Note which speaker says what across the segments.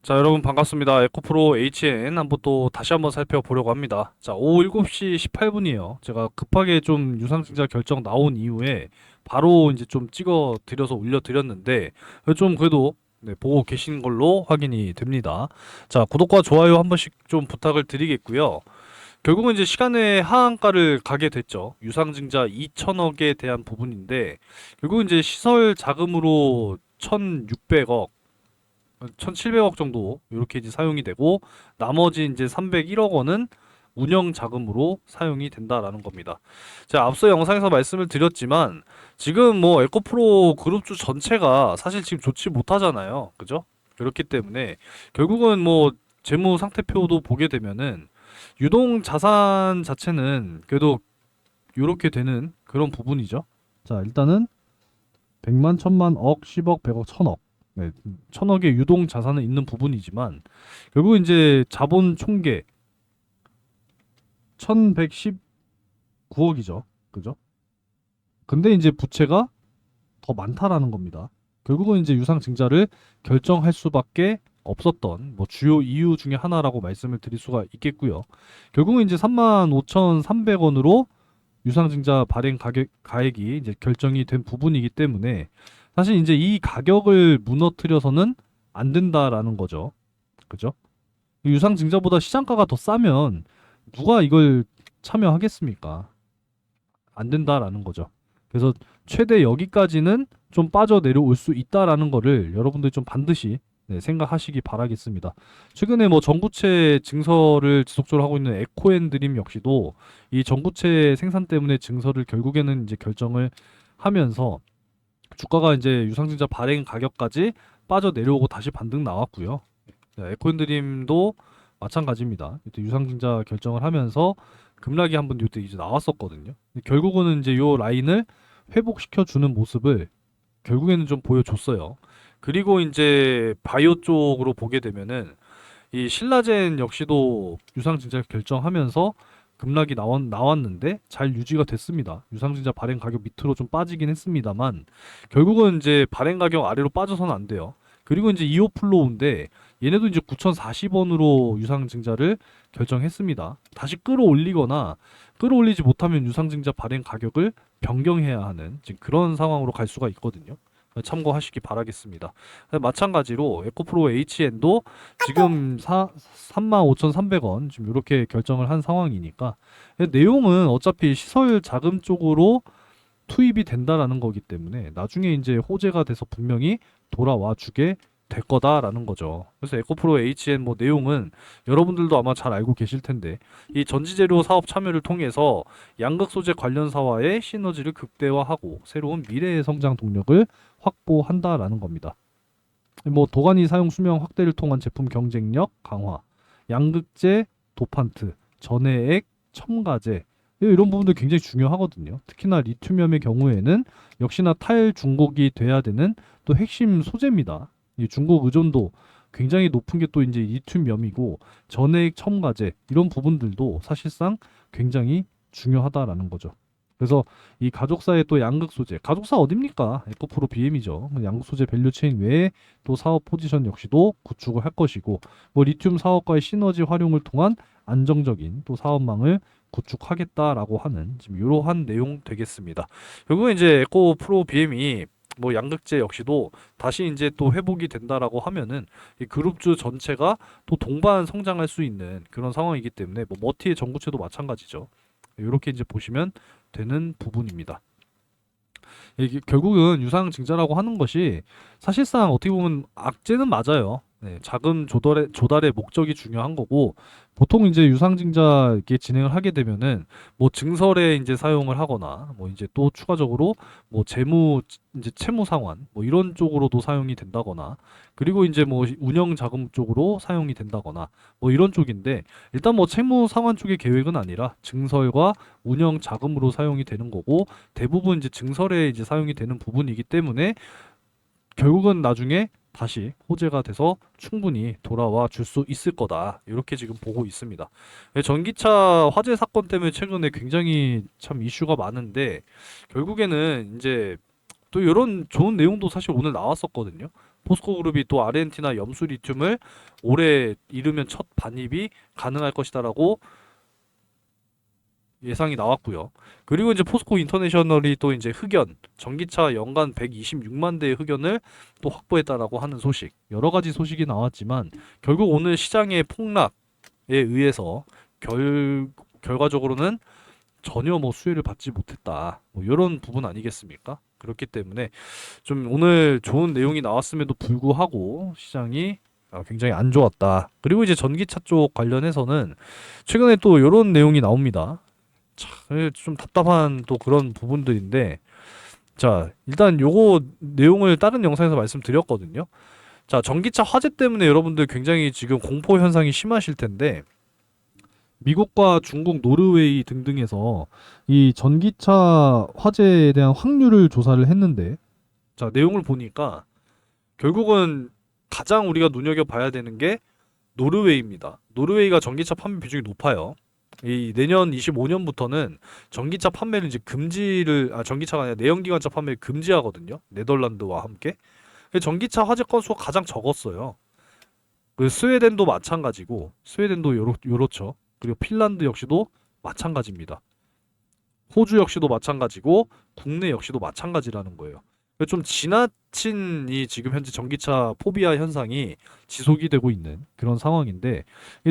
Speaker 1: 자, 여러분 반갑습니다. 에코프로 HN 다시 한번 살펴보려고 합니다. 자, 오후 7시 18분이에요. 제가 급하게 좀 유상증자 결정 나온 이후에 바로 이제 좀 찍어 드려서 올려드렸는데 좀 그래도 네, 보고 계신 걸로 확인이 됩니다. 자, 구독과 좋아요 한 번씩 좀 부탁을 드리겠고요. 결국은 이제 시간의 하한가를 가게 됐죠. 유상증자 2천억에 대한 부분인데 결국은 이제 시설 자금으로 1,600억 1,700억 정도 이렇게 이제 사용이 되고 나머지 이제 301억 원은 운영 자금으로 사용이 된다라는 겁니다. 제가 앞서 영상에서 말씀을 드렸지만 지금 뭐 에코프로 그룹주 전체가 사실 지금 좋지 못하잖아요. 그죠? 그렇기 때문에 결국은 뭐 재무 상태표도 보게 되면은 유동 자산 자체는 그래도 이렇게 되는 그런 부분이죠. 자, 일단은 100만, 1000만, 억, 10억, 100억, 1000억. 네, 1000억의 유동 자산은 있는 부분이지만 결국 이제 자본 총계 1119억이죠. 그죠? 근데 이제 부채가 더 많다라는 겁니다. 결국은 이제 유상증자를 결정할 수밖에 없었던 뭐 주요 이유 중에 하나라고 말씀을 드릴 수가 있겠고요. 결국은 이제 35,300원으로 유상증자 발행 가액이 이제 결정이 된 부분이기 때문에 사실 이제 이 가격을 무너뜨려서는 안 된다라는 거죠. 그죠? 유상증자보다 시장가가 더 싸면 누가 이걸 참여하겠습니까? 안 된다라는 거죠. 그래서 최대 여기까지는 좀 빠져 내려올 수 있다라는 거를 여러분들이 좀 반드시 네, 생각하시기 바라겠습니다. 최근에 뭐 전구체 증설을 지속적으로 하고 있는 에코앤드림 역시도 이 전구체 생산 때문에 증설을 결국에는 이제 결정을 하면서 주가가 이제 유상증자 발행 가격까지 빠져 내려오고 다시 반등 나왔고요. 네, 에코앤드림도 마찬가지입니다. 이때 유상증자 결정을 하면서 급락이 한번 이때 이제 나왔었거든요. 결국은 이제 요 라인을 회복시켜 주는 모습을 결국에는 좀 보여줬어요. 그리고 이제 바이오 쪽으로 보게 되면은 이 신라젠 역시도 유상증자 결정하면서 급락이 나왔는데 잘 유지가 됐습니다. 유상증자 발행 가격 밑으로 좀 빠지긴 했습니다만 결국은 이제 발행 가격 아래로 빠져서는 안 돼요. 그리고 이제 이오플로우인데 얘네도 이제 9,040원으로 유상증자를 결정했습니다. 다시 끌어올리거나 끌어올리지 못하면 유상증자 발행 가격을 변경해야 하는 지금 그런 상황으로 갈 수가 있거든요. 참고하시기 바라겠습니다. 마찬가지로 에코프로 HN도 지금 35,300원 지금 이렇게 결정을 한 상황이니까 내용은 어차피 시설 자금 쪽으로 투입이 된다라는 거기 때문에 나중에 이제 호재가 돼서 분명히 돌아와 주게 될 거다라는 거죠. 그래서 에코프로 HN 뭐 내용은 여러분들도 아마 잘 알고 계실 텐데 이 전지재료 사업 참여를 통해서 양극 소재 관련사와의 시너지를 극대화하고 새로운 미래의 성장 동력을 확보한다라는 겁니다. 뭐 도가니 사용 수명 확대를 통한 제품 경쟁력 강화, 양극재, 도판트, 전해액, 첨가제 이런 부분도 굉장히 중요하거든요. 특히나 리튬이엄의 경우에는 역시나 탈중국이 돼야 되는 또 핵심 소재입니다. 이 중국 의존도 굉장히 높은 게 또 이제 리튬이엄이고 전해액, 첨가제 이런 부분들도 사실상 굉장히 중요하다라는 거죠. 그래서 이 가족사의 또 양극 소재, 가족사 어딥니까? 에코프로 BM이죠. 양극 소재 밸류체인 외에 또 사업 포지션 역시도 구축을 할 것이고, 뭐 리튬 사업과의 시너지 활용을 통한 안정적인 또 사업망을 구축하겠다라고 하는 지금 이러한 내용 되겠습니다. 결국은 이제 에코프로 BM이 뭐 양극재 역시도 다시 이제 또 회복이 된다라고 하면은 이 그룹주 전체가 또 동반 성장할 수 있는 그런 상황이기 때문에 뭐 머티의 전구체도 마찬가지죠. 이렇게 이제 보시면 되는 부분입니다. 이게 결국은 유상증자라고 하는 것이 사실상 어떻게 보면 악재는 맞아요. 네, 자금 조달의 목적이 중요한 거고 보통 이제 유상증자 이렇게 진행을 하게 되면은 뭐 증설에 이제 사용을 하거나 뭐 이제 또 추가적으로 뭐 재무 이제 채무 상환 뭐 이런 쪽으로도 사용이 된다거나 그리고 이제 뭐 운영 자금 쪽으로 사용이 된다거나 뭐 이런 쪽인데 일단 뭐 채무 상환 쪽의 계획은 아니라 증설과 운영 자금으로 사용이 되는 거고 대부분 이제 증설에 이제 사용이 되는 부분이기 때문에 결국은 나중에 다시 호재가 돼서 충분히 돌아와 줄 수 있을 거다. 이렇게 지금 보고 있습니다. 전기차 화재 사건 때문에 최근에 굉장히 참 이슈가 많은데 결국에는 이제 또 이런 좋은 내용도 사실 오늘 나왔었거든요. 포스코 그룹이 또 아르헨티나 염수 리튬을 올해 이르면 첫 반입이 가능할 것이다라고 예상이 나왔고요. 그리고 이제 포스코 인터내셔널이 또 이제 흑연, 전기차 연간 126만 대의 흑연을 또 확보했다라고 하는 소식, 여러 가지 소식이 나왔지만 결국 오늘 시장의 폭락에 의해서 결과적으로는 전혀 뭐 수혜를 받지 못했다. 뭐 이런 부분 아니겠습니까? 그렇기 때문에 좀 오늘 좋은 내용이 나왔음에도 불구하고 시장이 굉장히 안 좋았다. 그리고 이제 전기차 쪽 관련해서는 최근에 또 이런 내용이 나옵니다. 참, 좀 답답한 또 그런 부분들인데, 자, 일단 요거 내용을 다른 영상에서 말씀드렸거든요. 자, 전기차 화재 때문에 여러분들 굉장히 지금 공포 현상이 심하실 텐데, 미국과 중국, 노르웨이 등등에서 이 전기차 화재에 대한 확률을 조사를 했는데, 자, 내용을 보니까 결국은 가장 우리가 눈여겨봐야 되는 게 노르웨이입니다. 노르웨이가 전기차 판매 비중이 높아요. 이 내년 25년부터는 전기차 판매를 이제 전기차가 아니라 내연기관차 판매를 금지하거든요. 네덜란드와 함께. 전기차 화재 건수가 가장 적었어요. 그 스웨덴도 마찬가지고, 스웨덴도 요렇죠. 그리고 핀란드 역시도 마찬가지입니다. 호주 역시도 마찬가지고, 국내 역시도 마찬가지라는 거예요. 좀 지나친 이 지금 현재 전기차 포비아 현상이 지속이 되고 있는 그런 상황인데,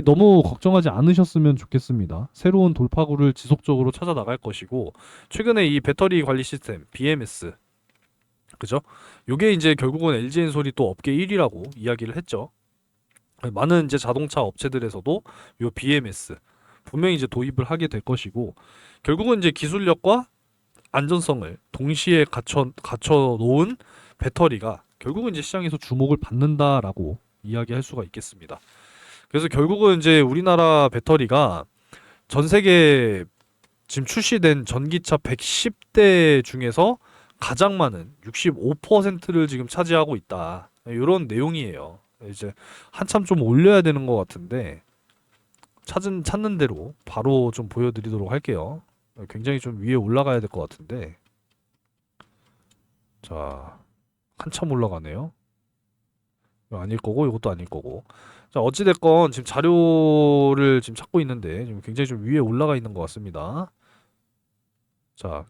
Speaker 1: 너무 걱정하지 않으셨으면 좋겠습니다. 새로운 돌파구를 지속적으로 찾아 나갈 것이고, 최근에 이 배터리 관리 시스템 BMS, 그죠? 요게 이제 결국은 LG엔솔이 또 업계 1위라고 이야기를 했죠. 많은 이제 자동차 업체들에서도 요 BMS 분명히 이제 도입을 하게 될 것이고, 결국은 이제 기술력과 안전성을 동시에 갖춰 놓은 배터리가 결국은 이제 시장에서 주목을 받는다라고 이야기할 수가 있겠습니다. 그래서 결국은 이제 우리나라 배터리가 전 세계 지금 출시된 전기차 110대 중에서 가장 많은 65%를 지금 차지하고 있다. 이런 내용이에요. 이제 한참 좀 올려야 되는 것 같은데 찾는 대로 바로 좀 보여드리도록 할게요. 굉장히 좀 위에 올라가야 될 것 같은데, 자, 한참 올라가네요. 이거 아닐 거고 이것도 아닐 거고. 자, 어찌됐건 지금 자료를 지금 찾고 있는데 지금 굉장히 좀 위에 올라가 있는 것 같습니다. 자,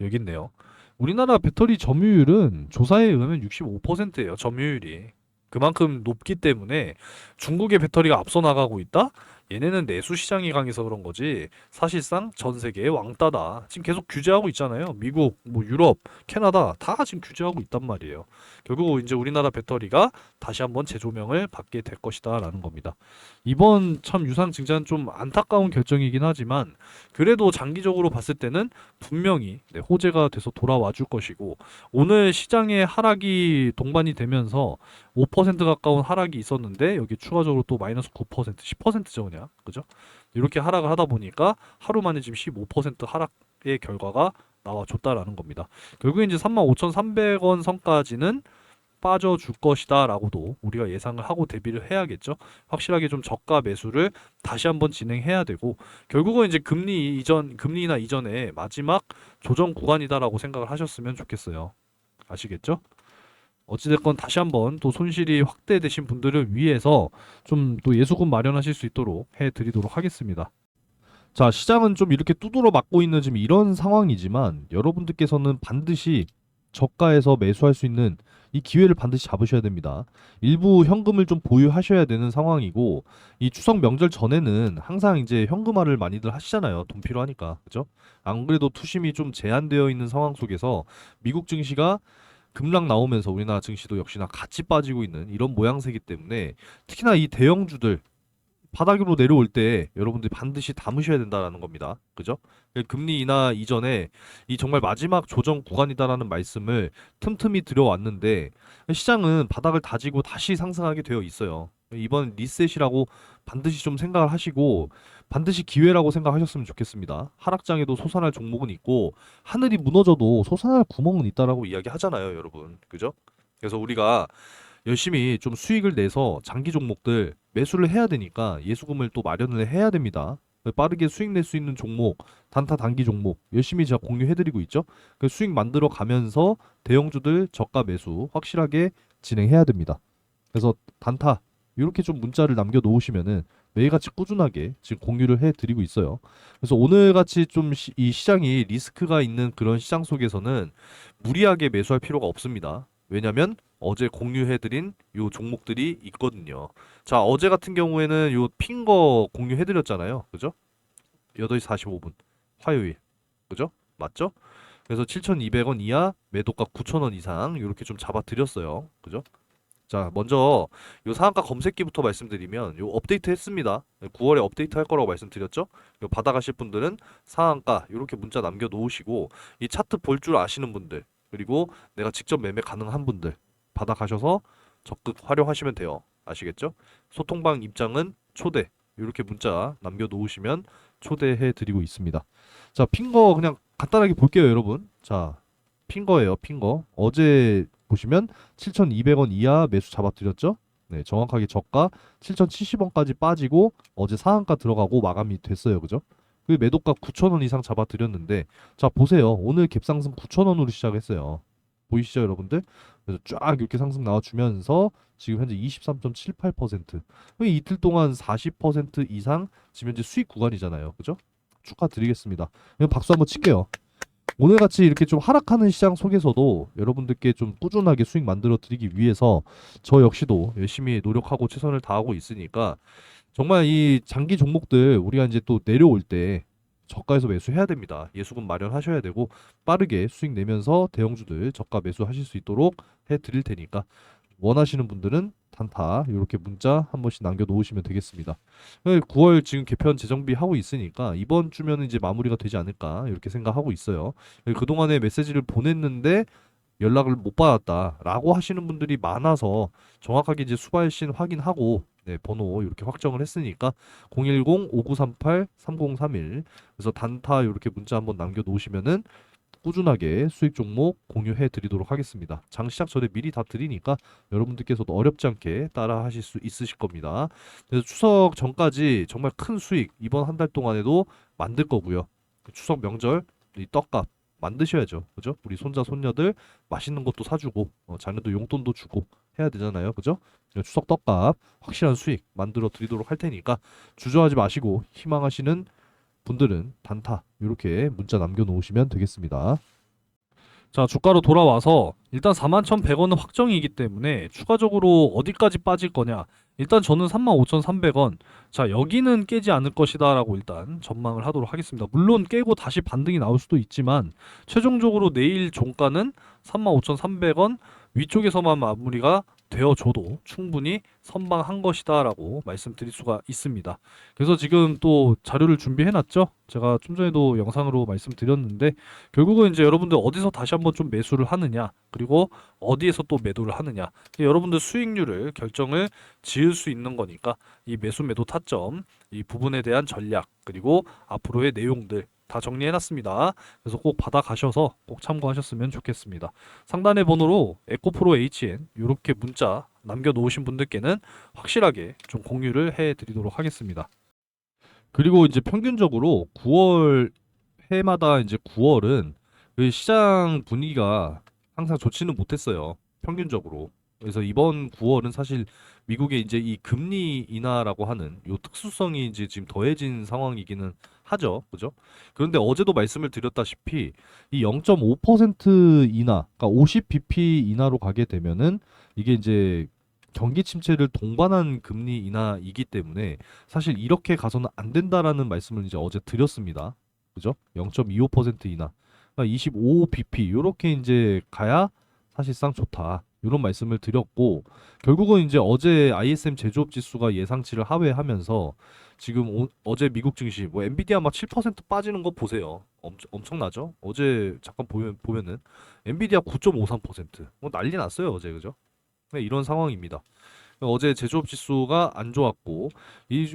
Speaker 1: 여기 있네요. 우리나라 배터리 점유율은 조사에 의하면 65%예요. 점유율이. 그만큼 높기 때문에 중국의 배터리가 앞서 나가고 있다? 얘네는 내수 시장이 강해서 그런 거지. 사실상 전 세계의 왕따다. 지금 계속 규제하고 있잖아요. 미국, 뭐 유럽, 캐나다 다 지금 규제하고 있단 말이에요. 결국 이제 우리나라 배터리가 다시 한번 재조명을 받게 될 것이다라는 겁니다. 이번 참 유상증자는 좀 안타까운 결정이긴 하지만 그래도 장기적으로 봤을 때는 분명히 호재가 돼서 돌아와 줄 것이고, 오늘 시장의 하락이 동반이 되면서 5% 가까운 하락이 있었는데 여기 추가적으로 또 마이너스 9%, 10%죠 그냥, 그죠? 이렇게 하락을 하다 보니까 하루 만에 지금 15% 하락의 결과가 나와줬다라는 겁니다. 결국에 이제 35,300원 선까지는 빠져줄 것이다 라고도 우리가 예상을 하고 대비를 해야겠죠. 확실하게 좀 저가 매수를 다시 한번 진행해야 되고, 결국은 이제 금리나 이전에 마지막 조정 구간이다라고 생각을 하셨으면 좋겠어요. 아시겠죠? 어찌됐건 다시 한번 또 손실이 확대되신 분들을 위해서 좀 또 예수금 마련하실 수 있도록 해드리도록 하겠습니다. 자, 시장은 좀 이렇게 두드러 맞고 있는 지금 이런 상황이지만 여러분들께서는 반드시 저가에서 매수할 수 있는 이 기회를 반드시 잡으셔야 됩니다. 일부 현금을 좀 보유하셔야 되는 상황이고, 이 추석 명절 전에는 항상 이제 현금화를 많이들 하시잖아요. 돈 필요하니까. 그죠? 안 그래도 투심이 좀 제한되어 있는 상황 속에서 미국 증시가 급락 나오면서 우리나라 증시도 역시나 같이 빠지고 있는 이런 모양새이기 때문에, 특히나 이 대형주들 바닥으로 내려올 때 여러분들이 반드시 담으셔야 된다라는 겁니다. 그죠? 금리 인하 이전에 이 정말 마지막 조정 구간이다라는 말씀을 틈틈이 드려왔는데, 시장은 바닥을 다지고 다시 상승하게 되어 있어요. 이번 리셋이라고 반드시 좀 생각을 하시고 반드시 기회라고 생각하셨으면 좋겠습니다. 하락장에도 솟아날 종목은 있고 하늘이 무너져도 솟아날 구멍은 있다라고 이야기하잖아요, 여러분. 그죠? 그래서 우리가 열심히 좀 수익을 내서 장기 종목들 매수를 해야 되니까 예수금을 또 마련을 해야 됩니다. 빠르게 수익 낼 수 있는 종목, 단타 단기 종목 열심히 제가 공유해드리고 있죠. 그 수익 만들어 가면서 대형주들 저가 매수 확실하게 진행해야 됩니다. 그래서 단타 이렇게 좀 문자를 남겨 놓으시면은 매일같이 꾸준하게 지금 공유를 해드리고 있어요. 그래서 오늘같이 좀 이 시장이 리스크가 있는 그런 시장 속에서는 무리하게 매수할 필요가 없습니다. 왜냐면 어제 공유해드린 요 종목들이 있거든요. 자, 어제 같은 경우에는 요 핀 거 공유해드렸잖아요. 그죠? 8시 45분 화요일. 그죠? 맞죠? 그래서 7,200원 이하 매도가 9,000원 이상 이렇게 좀 잡아드렸어요. 그죠? 자, 먼저 요 상한가 검색기부터 말씀드리면 요 업데이트 했습니다. 9월에 업데이트 할 거라고 말씀드렸죠? 요 받아가실 분들은 상한가 이렇게 문자 남겨 놓으시고 이 차트 볼 줄 아시는 분들 그리고 내가 직접 매매 가능한 분들 받아가셔서 적극 활용하시면 돼요. 아시겠죠? 소통방 입장은 초대 이렇게 문자 남겨 놓으시면 초대해 드리고 있습니다. 자, 핀 거 그냥 간단하게 볼게요, 여러분. 자, 핀 거예요, 핀 거. 어제 보시면 7,200원 이하 매수 잡아드렸죠? 네, 정확하게 저가 7,070원까지 빠지고 어제 상한가 들어가고 마감이 됐어요. 그죠? 그 매도가 9,000원 이상 잡아드렸는데 자, 보세요. 오늘 갭상승 9,000원으로 시작했어요. 보이시죠, 여러분들? 그래서 쫙 이렇게 상승 나와주면서 지금 현재 23.78%. 이틀 동안 40% 이상 지금 현재 수익 구간이잖아요. 그죠? 축하드리겠습니다. 그냥 박수 한번 칠게요. 오늘같이 이렇게 좀 하락하는 시장 속에서도 여러분들께 좀 꾸준하게 수익 만들어 드리기 위해서 저 역시도 열심히 노력하고 최선을 다하고 있으니까 정말 이 장기 종목들 우리가 이제 또 내려올 때 저가에서 매수해야 됩니다. 예수금 마련하셔야 되고 빠르게 수익 내면서 대형주들 저가 매수하실 수 있도록 해 드릴 테니까 원하시는 분들은 단타 이렇게 문자 한 번씩 남겨 놓으시면 되겠습니다. 9월 지금 개편 재정비 하고 있으니까 이번 주면은 이제 마무리가 되지 않을까 이렇게 생각하고 있어요. 그동안에 메시지를 보냈는데 연락을 못 받았다라고 하시는 분들이 많아서 정확하게 이제 수발신 확인하고 네, 번호 이렇게 확정을 했으니까 010-5938-3031 그래서 단타 이렇게 문자 한번 남겨 놓으시면은 꾸준하게 수익 종목 공유해 드리도록 하겠습니다. 장 시작 전에 미리 다 드리니까 여러분들께서도 어렵지 않게 따라 하실 수 있으실 겁니다. 그래서 추석 전까지 정말 큰 수익 이번 한 달 동안에도 만들 거고요. 추석 명절 이 떡값 만드셔야죠. 그죠? 우리 손자 손녀들 맛있는 것도 사주고 자녀도 용돈도 주고 해야 되잖아요. 그죠? 추석 떡값 확실한 수익 만들어 드리도록 할 테니까 주저하지 마시고 희망하시는 분들은 단타 이렇게 문자 남겨놓으시면 되겠습니다. 자, 주가로 돌아와서 일단 41,100원은 확정이기 때문에 추가적으로 어디까지 빠질 거냐. 일단 저는 35,300원. 자, 여기는 깨지 않을 것이다라고 일단 전망을 하도록 하겠습니다. 물론 깨고 다시 반등이 나올 수도 있지만 최종적으로 내일 종가는 35,300원 위쪽에서만 마무리가 되어줘도 충분히 선방한 것이다라고 말씀드릴 수가 있습니다. 그래서 지금 또 자료를 준비해놨죠. 제가 좀 전에도 영상으로 말씀드렸는데 결국은 이제 여러분들 어디서 다시 한번 좀 매수를 하느냐 그리고 어디에서 또 매도를 하느냐 여러분들 수익률을 결정을 지을 수 있는 거니까 이 매수 매도 타점 이 부분에 대한 전략 그리고 앞으로의 내용들 다 정리해놨습니다. 그래서 꼭 받아가셔서 꼭 참고하셨으면 좋겠습니다. 상단의 번호로 에코프로 HN 이렇게 문자 남겨놓으신 분들께는 확실하게 좀 공유를 해드리도록 하겠습니다. 그리고 이제 평균적으로 9월 해마다 이제 9월은 그 시장 분위기가 항상 좋지는 못했어요. 평균적으로. 그래서 이번 9월은 사실 미국의 이제 이 금리 인하라고 하는 요 특수성이 이제 지금 더해진 상황이기는 하죠. 그죠? 그런데 어제도 말씀을 드렸다시피 이 0.5% 인하, 그러니까 50bp 인하로 가게 되면은 이게 이제 경기 침체를 동반한 금리 인하이기 때문에 사실 이렇게 가서는 안 된다라는 말씀을 이제 어제 드렸습니다. 그죠? 0.25% 인하. 그러니까 25bp 이렇게 이제 가야 사실상 좋다. 이런 말씀을 드렸고 결국은 이제 어제 ISM 제조업 지수가 예상치를 하회하면서 지금 어제 미국 증시 뭐 엔비디아 막 7% 빠지는 거 보세요. 엄청나죠? 어제 잠깐 보면은 엔비디아 9.53%. 뭐 난리 났어요, 어제. 그죠? 네, 이런 상황입니다. 어제 제조업 지수가 안 좋았고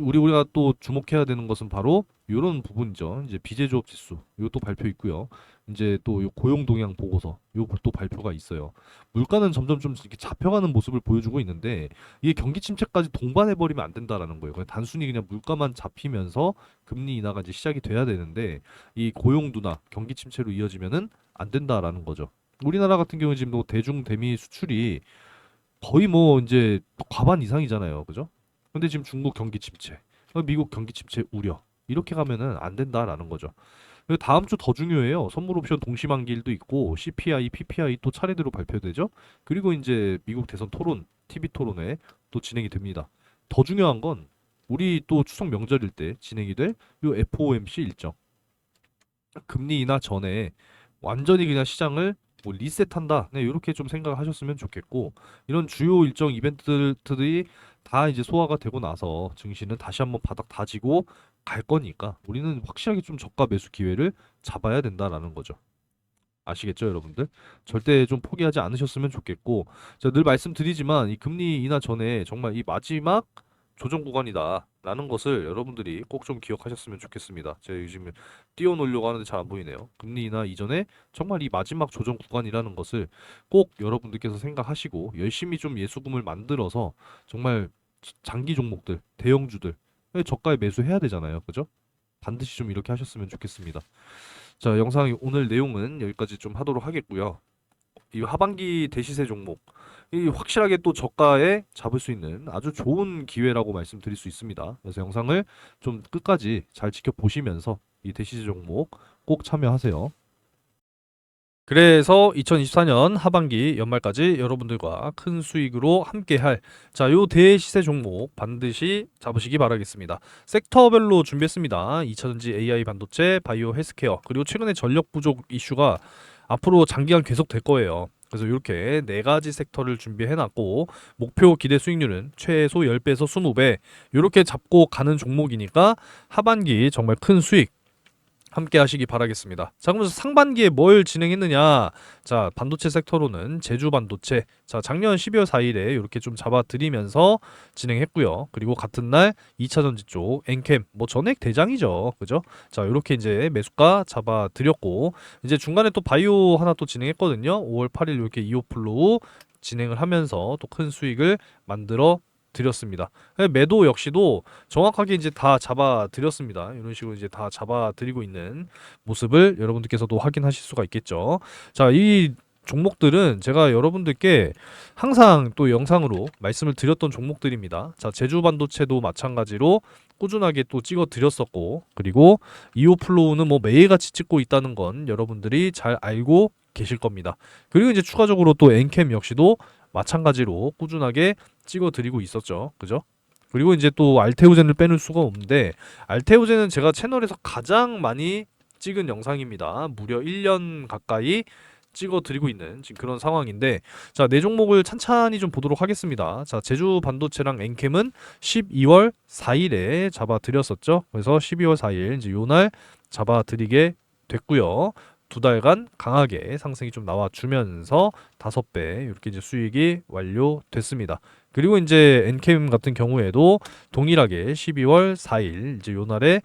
Speaker 1: 우리가 또 주목해야 되는 것은 바로 이런 부분이죠. 이제 비제조업 지수 이것도 발표 있고요. 이제 또 요 고용 동향 보고서 요것도 발표가 있어요. 물가는 점점 좀 이렇게 잡혀가는 모습을 보여주고 있는데 이게 경기 침체까지 동반해 버리면 안 된다라는 거예요. 그냥 단순히 그냥 물가만 잡히면서 금리 인하가 이제 시작이 돼야 되는데 이 고용 둔화, 경기 침체로 이어지면은 안 된다라는 거죠. 우리나라 같은 경우는 지금 뭐 대중 대미 수출이 거의 뭐 이제 과반 이상이잖아요. 그죠? 근데 지금 중국 경기 침체, 미국 경기 침체 우려. 이렇게 가면은 안 된다라는 거죠. 그리고 다음 주 더 중요해요. 선물 옵션 동시만기일도 있고 CPI, PPI 또 차례대로 발표되죠. 그리고 이제 미국 대선 토론, TV 토론회 또 진행이 됩니다. 더 중요한 건 우리 또 추석 명절일 때 진행이 될 요 FOMC 일정. 금리 인하 전에 완전히 그냥 시장을 뭐 리셋한다. 네, 이렇게 좀 생각하셨으면 좋겠고 이런 주요 일정 이벤트들이 다 이제 소화가 되고 나서 증시는 다시 한번 바닥 다지고 갈 거니까 우리는 확실하게 좀 저가 매수 기회를 잡아야 된다라는 거죠. 아시겠죠, 여러분들? 절대 좀 포기하지 않으셨으면 좋겠고, 제가 늘 말씀드리지만 이 금리 인하 전에 정말 이 마지막 조정 구간이다라는 것을 여러분들이 꼭 좀 기억하셨으면 좋겠습니다. 제가 요즘 띄워놓으려고 하는데 잘 안 보이네요. 금리 인하 이전에 정말 이 마지막 조정 구간이라는 것을 꼭 여러분들께서 생각하시고 열심히 좀 예수금을 만들어서 정말 장기 종목들, 대형주들 저가에 매수해야 되잖아요, 그죠? 반드시 좀 이렇게 하셨으면 좋겠습니다. 자, 영상 오늘 내용은 여기까지 좀 하도록 하겠고요. 이 하반기 대시세 종목, 이 확실하게 또 저가에 잡을 수 있는 아주 좋은 기회라고 말씀드릴 수 있습니다. 그래서 영상을 좀 끝까지 잘 지켜보시면서 이 대시세 종목 꼭 참여하세요. 그래서 2024년 하반기 연말까지 여러분들과 큰 수익으로 함께할 요 대시세 종목 반드시 잡으시기 바라겠습니다. 섹터별로 준비했습니다. 2차전지, AI 반도체, 바이오 헬스케어, 그리고 최근에 전력 부족 이슈가 앞으로 장기간 계속 될 거예요. 그래서 이렇게 네 가지 섹터를 준비해놨고 목표 기대 수익률은 최소 10배에서 20배 이렇게 잡고 가는 종목이니까 하반기 정말 큰 수익 함께 하시기 바라겠습니다. 자, 그러면서 상반기에 뭘 진행했느냐? 자, 반도체 섹터로는 제주 반도체. 자, 작년 12월 4일에 이렇게 좀 잡아드리면서 진행했고요. 그리고 같은 날 2차 전지 쪽 엔캠 뭐 전액 대장이죠. 그죠? 자, 이렇게 이제 매수가 잡아드렸고 이제 중간에 또 바이오 하나 또 진행했거든요. 5월 8일 이렇게 이오플로우 진행을 하면서 또 큰 수익을 만들어 드렸습니다. 매도 역시도 정확하게 이제 다 잡아 드렸습니다. 이런 식으로 이제 다 잡아 드리고 있는 모습을 여러분들께서도 확인하실 수가 있겠죠. 자, 이 종목들은 제가 여러분들께 항상 또 영상으로 말씀을 드렸던 종목들입니다. 자, 제주 반도체도 마찬가지로 꾸준하게 또 찍어 드렸었고, 그리고 이오플로우는 뭐 매일같이 찍고 있다는 건 여러분들이 잘 알고 계실 겁니다. 그리고 이제 추가적으로 또 엔캠 역시도 마찬가지로 꾸준하게 찍어드리고 있었죠. 그죠? 그리고 이제 또 알테오젠을 빼놓을 수가 없는데 알테오젠은 제가 채널에서 가장 많이 찍은 영상입니다. 무려 1년 가까이 찍어드리고 있는 지금 그런 상황인데 자, 네 종목을 찬찬히 좀 보도록 하겠습니다. 자, 제주 반도체랑 엔캠은 12월 4일에 잡아드렸었죠. 그래서 12월 4일 이제 요날 잡아드리게 됐고요. 두 달간 강하게 상승이 좀 나와주면서 5배 이렇게 이제 수익이 완료됐습니다. 그리고 이제 엔캠 같은 경우에도 동일하게 12월 4일 이제 요 날에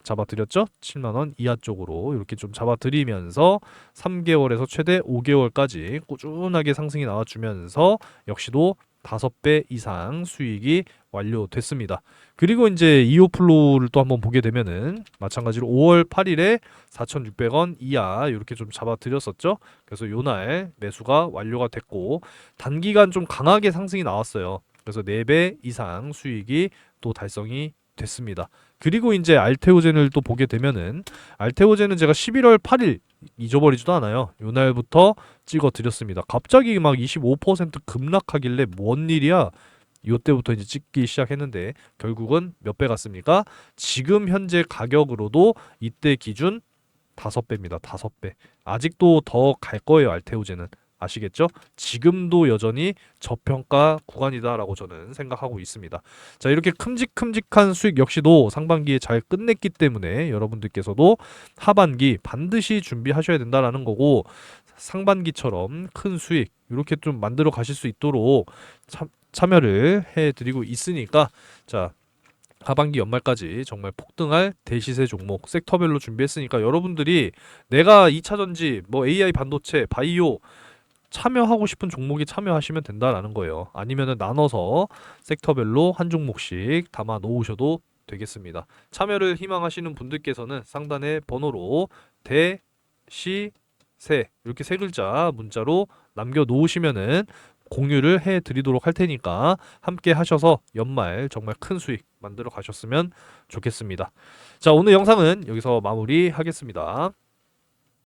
Speaker 1: 잡아드렸죠. 7만 원 이하 쪽으로 이렇게 좀 잡아드리면서 3개월에서 최대 5개월까지 꾸준하게 상승이 나와주면서 역시도 5배 이상 수익이 완료됐습니다. 그리고 이제 이오플로우를 또 한번 보게 되면은 마찬가지로 5월 8일에 4,600원 이하 이렇게 좀 잡아드렸었죠. 그래서 요날 매수가 완료가 됐고 단기간 좀 강하게 상승이 나왔어요. 그래서 4배 이상 수익이 또 달성이 됐습니다. 그리고 이제 알테오젠을 또 보게 되면은 알테오젠은 제가 11월 8일 잊어버리지도 않아요. 요날부터 찍어 드렸습니다. 갑자기 막 25% 급락하길래 뭔 일이야? 요때부터 이제 찍기 시작했는데 결국은 몇 배 갔습니까? 지금 현재 가격으로도 이때 기준 5배입니다. 5배. 아직도 더 갈 거예요, 알테오젠은. 아시겠죠? 지금도 여전히 저평가 구간이다라고 저는 생각하고 있습니다. 자, 이렇게 큼직큼직한 수익 역시도 상반기에 잘 끝냈기 때문에 여러분들께서도 하반기 반드시 준비하셔야 된다라는 거고 상반기처럼 큰 수익 이렇게 좀 만들어 가실 수 있도록 참 참여를 해드리고 있으니까 자 하반기 연말까지 정말 폭등할 대시세 종목 섹터별로 준비했으니까 여러분들이 내가 2차전지 뭐 AI 반도체 바이오 참여하고 싶은 종목에 참여하시면 된다라는 거예요. 아니면은 나눠서 섹터별로 한 종목씩 담아 놓으셔도 되겠습니다. 참여를 희망하시는 분들께서는 상단의 번호로 대시세 이렇게 세 글자 문자로 남겨 놓으시면은 공유를 해 드리도록 할 테니까 함께 하셔서 연말 정말 큰 수익 만들어 가셨으면 좋겠습니다. 자, 오늘 영상은 여기서 마무리하겠습니다.